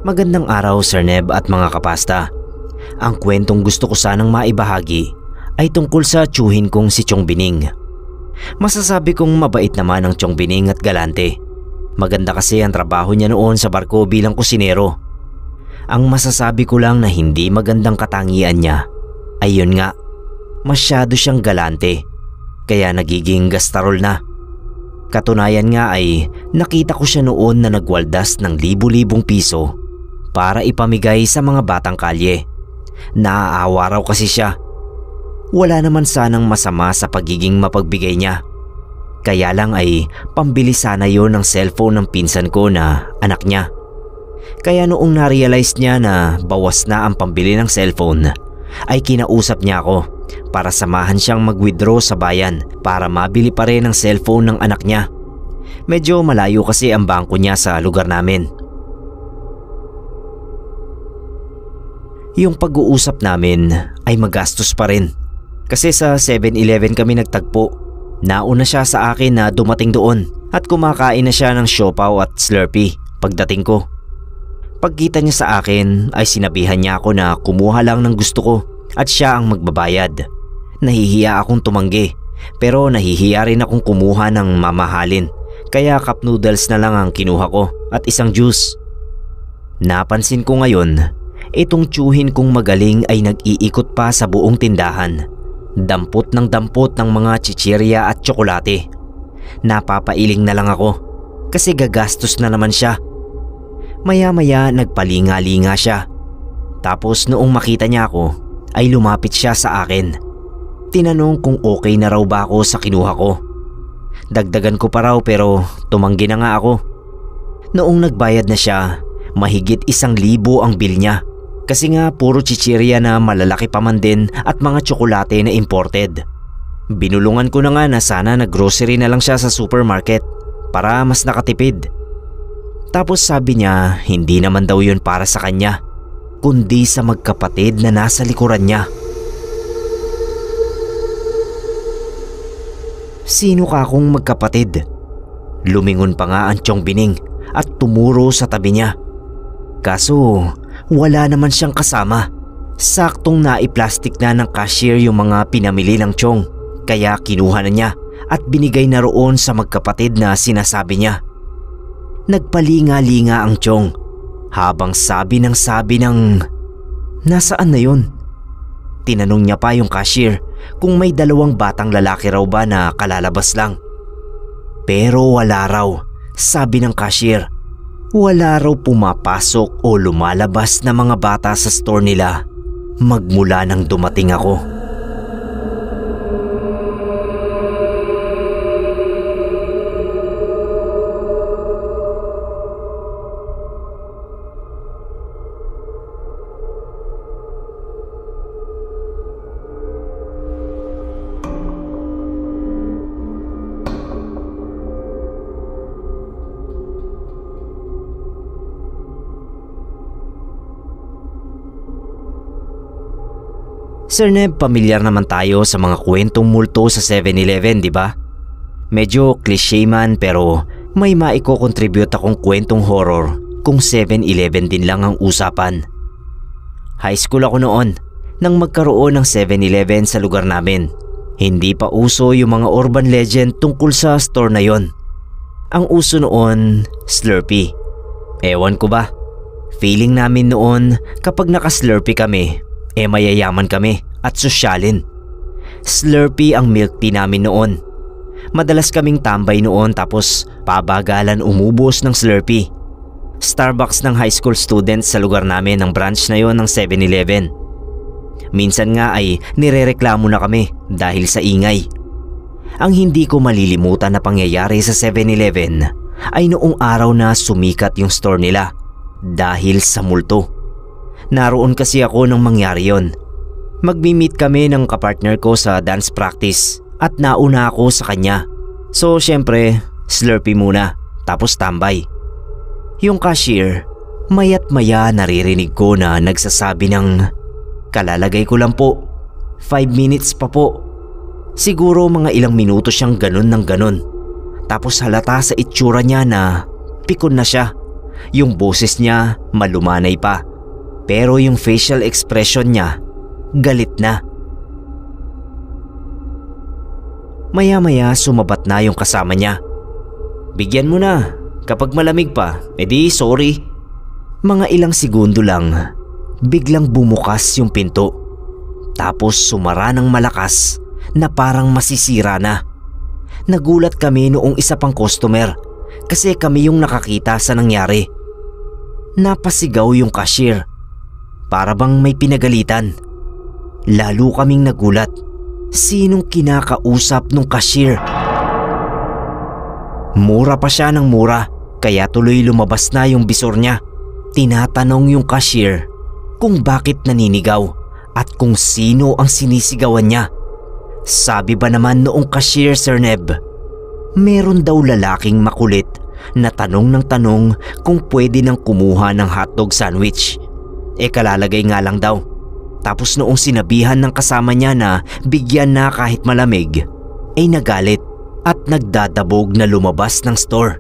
Magandang araw Sir Neb at mga kapasta. Ang kwentong gusto ko sanang maibahagi ay tungkol sa tiyuhin kong si Chong Bining. Masasabi kong mabait naman ang Chong Bining at galante. Maganda kasi ang trabaho niya noon sa barko bilang kusinero. Ang masasabi ko lang na hindi magandang katangian niya ay yun nga, masyado siyang galante kaya nagiging gastarol na. Katunayan nga ay nakita ko siya noon na nagwaldas ng libu-libong piso para ipamigay sa mga batang kalye. Naaawa raw kasi siya. Wala naman sanang masama sa pagiging mapagbigay niya. Kaya lang ay pambili sana yon ng cellphone ng pinsan ko na anak niya. Kaya noong na-realize niya na bawas na ang pambili ng cellphone, ay kinausap niya ako para samahan siyang mag-withdraw sa bayan para mabili pa rin ang cellphone ng anak niya. Medyo malayo kasi ang bangko niya sa lugar namin. Yung pag-uusap namin ay magastos pa rin. Kasi sa 7-Eleven kami nagtagpo. Nauna siya sa akin na dumating doon at kumakain na siya ng siopaw at Slurpee pagdating ko. Pagkita niya sa akin ay sinabihan niya ako na kumuha lang ng gusto ko at siya ang magbabayad. Nahihiya akong tumanggi pero nahihiya rin akong kumuha ng mamahalin kaya cup noodles na lang ang kinuha ko at isang juice. Napansin ko ngayon, itong tiyuhin kong magaling ay nag-iikot pa sa buong tindahan. Dampot ng mga chichirya at tsokolate. Napapailing na lang ako kasi gagastos na naman siya. Maya-maya nagpalinga-linga siya. Tapos noong makita niya ako ay lumapit siya sa akin. Tinanong kung okay na raw ba ako sa kinuha ko. Dagdagan ko pa raw pero tumanggi na nga ako. Noong nagbayad na siya, mahigit 1,000 ang bill niya. Kasi nga puro chichirya na malalaki pa man din at mga tsokolate na imported. Binulungan ko na nga na sana nag-grocery na lang siya sa supermarket para mas nakatipid. Tapos sabi niya hindi naman daw yun para sa kanya, kundi sa magkapatid na nasa likuran niya. Sino ka akong magkapatid? Lumingon pa nga ang Chong Bining at tumuro sa tabi niya. Kaso wala naman siyang kasama. Saktong naiplastik na ng cashier yung mga pinamili ng Chong, kaya kinuha na niya at binigay na roon sa magkapatid na sinasabi niya. Nagpalinga-linga ang Chong habang sabi ng nasaan na yun? Tinanong niya pa yung cashier kung may 2 batang lalaki raw ba na kalalabas lang. Pero wala raw, sabi ng cashier. Wala raw pumapasok o lumalabas na mga bata sa store nila magmula nang dumating ako. Sir Neb, pamilyar naman tayo sa mga kwentong multo sa 7-Eleven, di ba? Medyo cliché man pero may maiko-contribute akong kwentong horror kung 7-Eleven din lang ang usapan. High school ako noon nang magkaroon ng 7-Eleven sa lugar namin. Hindi pa uso yung mga urban legend tungkol sa store na yon. Ang uso noon, Slurpee. Ewan ko ba, feeling namin noon kapag naka-Slurpee kami, mayayaman kami at sosyalin. Slurpee ang milk tea namin noon. Madalas kaming tambay noon tapos pabagalan umubos ng Slurpee. Starbucks ng high school students sa lugar namin ang branch na yon ng 7-Eleven. Minsan nga ay nirereklamo na kami dahil sa ingay. Ang hindi ko malilimutan na pangyayari sa 7-Eleven ay noong araw na sumikat yung store nila dahil sa multo. Naroon kasi ako nang mangyari yon. Magmi-meet kami ng kapartner ko sa dance practice at nauna ako sa kanya. So syempre, Slurpee muna tapos tambay. Yung cashier, mayat maya naririnig ko na nagsasabi ng, "Kalalagay ko lang po, 5 minutes pa po." Siguro mga ilang minuto siyang ganun ng ganun. Tapos halata sa itsura niya na pikon na siya Yung boses niya malumanay pa, pero yung facial expression niya galit na. Maya-maya sumabat na yung kasama niya. "Bigyan mo na, kapag malamig pa, edi sorry." Mga ilang segundo lang, biglang bumukas yung pinto. Tapos sumara ng malakas na parang masisira na. Nagulat kami noong isa pang customer kasi kami yung nakakita sa nangyari. Napasigaw yung cashier. Para bang may pinagalitan. Lalo kaming nagulat. Sinong kinakausap nung cashier? Mura pa siya ng mura, kaya tuloy lumabas na yung bisor niya. Tinatanong yung cashier kung bakit naninigaw at kung sino ang sinisigawan niya. Sabi ba naman noong cashier, Sir Neb, meron daw lalaking makulit na tanong ng tanong kung pwede nang kumuha ng hotdog sandwich. Kalalagay nga lang daw. Tapos noong sinabihan ng kasama niya na bigyan na kahit malamig, nagalit at nagdadabog na lumabas ng store.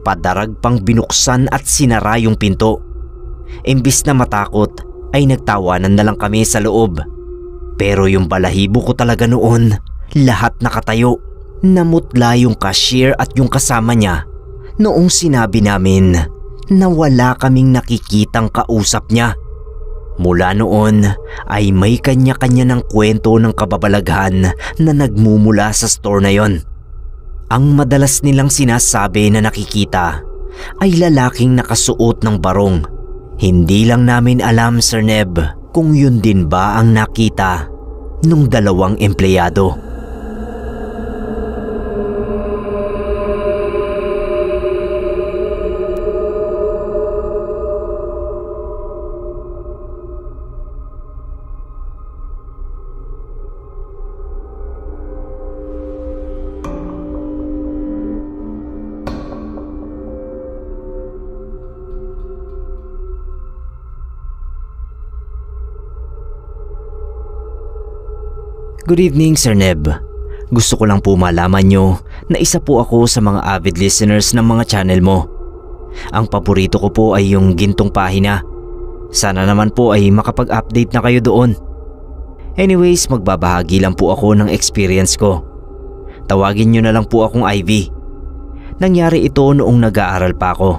Padarag pang binuksan at sinara yung pinto. Imbis na matakot ay nagtawanan na lang kami sa loob. Pero yung balahibo ko talaga noon, lahat nakatayo. Namutla yung cashier at yung kasama niya noong sinabi namin na wala kaming nakikitang kausap niya. Mula noon ay may kanya-kanya ng kwento ng kababalaghan na nagmumula sa store na yon. Ang madalas nilang sinasabi na nakikita ay lalaking nakasuot ng barong. Hindi lang namin alam, Sir Neb, kung yun din ba ang nakita nung dalawang empleyado. Good evening, Sir Neb. Gusto ko lang po malaman nyo na isa po ako sa mga avid listeners ng mga channel mo. Ang paborito ko po ay yung Gintong Pahina. Sana naman po ay makapag-update na kayo doon. Anyways, magbabahagi lang po ako ng experience ko. Tawagin nyo na lang po akong Ivy. Nangyari ito noong nag-aaral pa ako.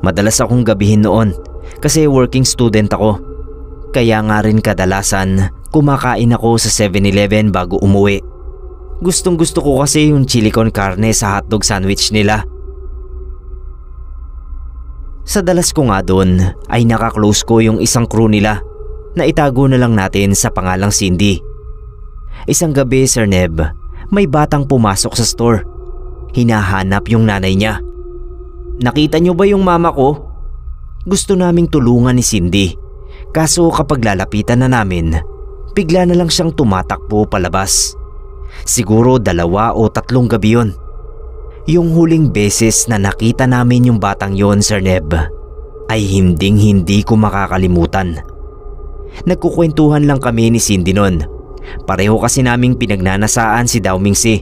Madalas akong gabihin noon kasi working student ako. Kaya nga rin kadalasan kumakain ako sa 7-Eleven bago umuwi. Gustong gusto ko kasi yung chili con carne sa hotdog sandwich nila. Sa dalas ko nga doon ay nakaklose ko yung isang crew nila na itago na lang natin sa pangalang Cindy. Isang gabi, Sir Neb, may batang pumasok sa store. Hinahanap yung nanay niya. "Nakita niyo ba yung mama ko?" Gusto naming tulungan ni Cindy. Kaso kapag lalapitan na namin, bigla na lang siyang tumatakbo palabas. Siguro 2 o 3 gabi yun. Yung huling beses na nakita namin yung batang yon, Sir Neb, ay hinding-hindi ko makakalimutan. Nagkukwentuhan lang kami ni Cindy nun. Pareho kasi naming pinagnanasaan si Dao Mingsi.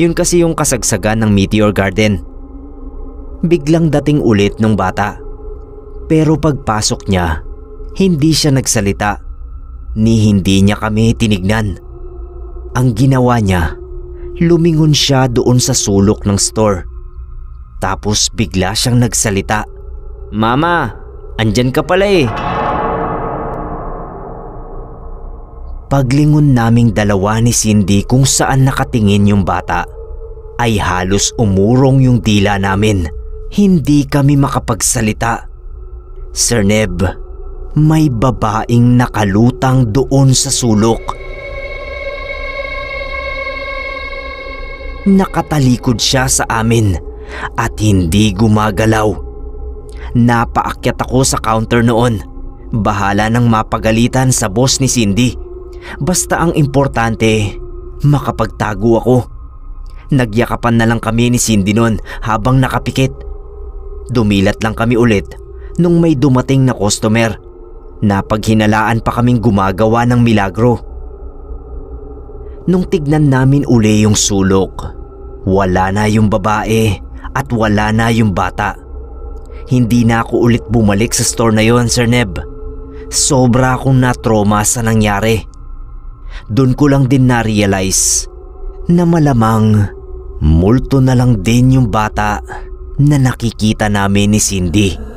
Yun kasi yung kasagsagan ng Meteor Garden. Biglang dating ulit nung bata. Pero pagpasok niya, hindi siya nagsalita, ni hindi niya kami tinignan. Ang ginawa niya, lumingon siya doon sa sulok ng store. Tapos bigla siyang nagsalita. "Mama, andyan ka pala eh." Paglingon naming dalawa ni Cindy kung saan nakatingin yung bata, ay halos umurong yung dila namin. Hindi kami makapagsalita. Sir Neb, may babaeng nakalutang doon sa sulok. Nakatalikod siya sa amin at hindi gumagalaw. Napaakyat ako sa counter noon. Bahala nang mapagalitan sa boss ni Cindy. Basta ang importante, makapagtago ako. Nagyakapan na lang kami ni Cindy noon habang nakapikit. Dumilat lang kami ulit nung may dumating na customer. Napaghinalaan pa kaming gumagawa ng milagro. Nung tignan namin uli yung sulok, wala na yung babae at wala na yung bata. hindi na ako ulit bumalik sa store na yon, Sir Neb. Sobra akong na-trauma sa nangyari. Doon ko lang din na-realize na malamang multo na lang din yung bata na nakikita namin ni Cindy.